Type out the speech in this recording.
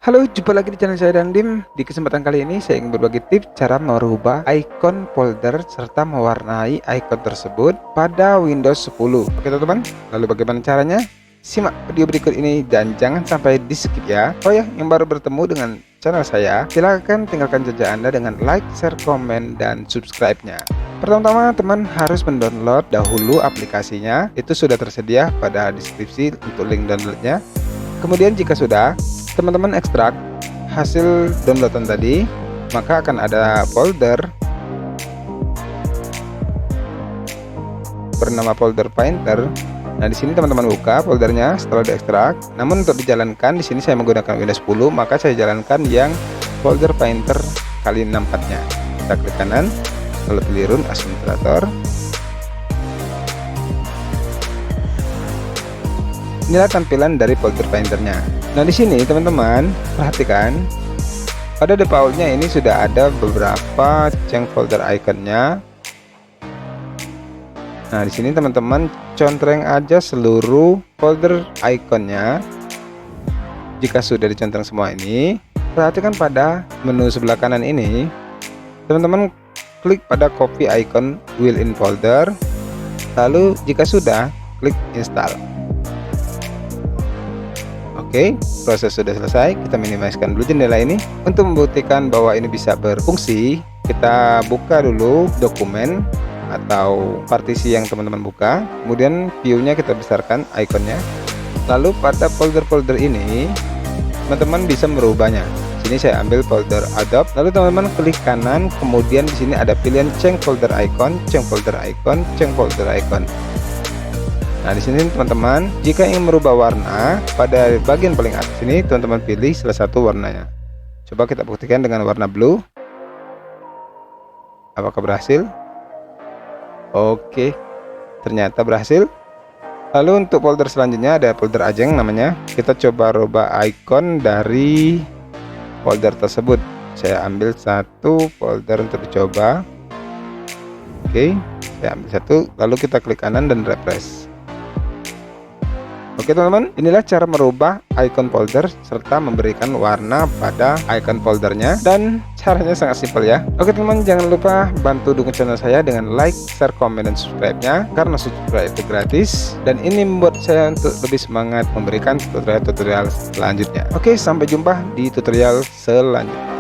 Halo, jumpa lagi di channel saya Dangdim. Di kesempatan kali ini saya ingin berbagi tips cara merubah icon folder serta mewarnai icon tersebut pada Windows 10. Oke teman-teman, lalu bagaimana caranya? Simak video berikut ini dan jangan sampai di skip ya. Oh ya, yang baru bertemu dengan channel saya, silahkan tinggalkan jejak Anda dengan like, share, komen, dan subscribe-nya. Pertama-tama teman harus mendownload dahulu aplikasinya. Itu sudah tersedia pada deskripsi untuk link downloadnya. Kemudian jika sudah, teman-teman ekstrak hasil downloadan tadi, maka akan ada folder bernama folder Painter. Nah, di sini teman-teman buka foldernya setelah diekstrak. Namun untuk dijalankan di sini saya menggunakan Windows 10, maka saya jalankan yang folder Painter kali 64-nya. Kita klik kanan, lalu pilih Run Administrator. Inilah tampilan dari folder Painternya. Nah, di sini teman-teman perhatikan pada defaultnya ini sudah ada beberapa change folder iconnya. Nah, di sini teman-teman contreng aja seluruh folder iconnya. Jika sudah dicontreng semua ini, perhatikan pada menu sebelah kanan ini, teman-teman klik pada copy icon will in folder. Lalu jika sudah, klik install. Oke, proses sudah selesai. Kita minimaliskan dulu jendela ini. Untuk membuktikan bahwa ini bisa berfungsi, kita buka dulu dokumen atau partisi yang teman-teman buka. Kemudian view-nya kita besarkan ikonnya. Lalu pada folder-folder ini, teman-teman bisa merubahnya. Sini saya ambil folder Adobe. Lalu teman-teman klik kanan, kemudian di sini ada pilihan change folder icon, change folder icon, change folder icon. Nah, di sini teman-teman, jika ingin merubah warna pada bagian paling atas ini, teman-teman pilih salah satu warnanya. Coba kita buktikan dengan warna blue. Apakah berhasil? Oke, ternyata berhasil. Lalu untuk folder selanjutnya ada folder Ajeng namanya. Kita coba rubah icon dari folder tersebut. Saya ambil satu folder untuk dicoba. Oke, saya ambil satu, lalu kita klik kanan dan refresh. Oke teman-teman, inilah cara merubah icon folder serta memberikan warna pada icon foldernya, dan caranya sangat simpel ya. Oke teman-teman, jangan lupa bantu dukung channel saya dengan like, share, komen, dan subscribe-nya, karena subscribe itu gratis dan ini membuat saya untuk lebih semangat memberikan tutorial-tutorial selanjutnya. Oke, sampai jumpa di tutorial selanjutnya.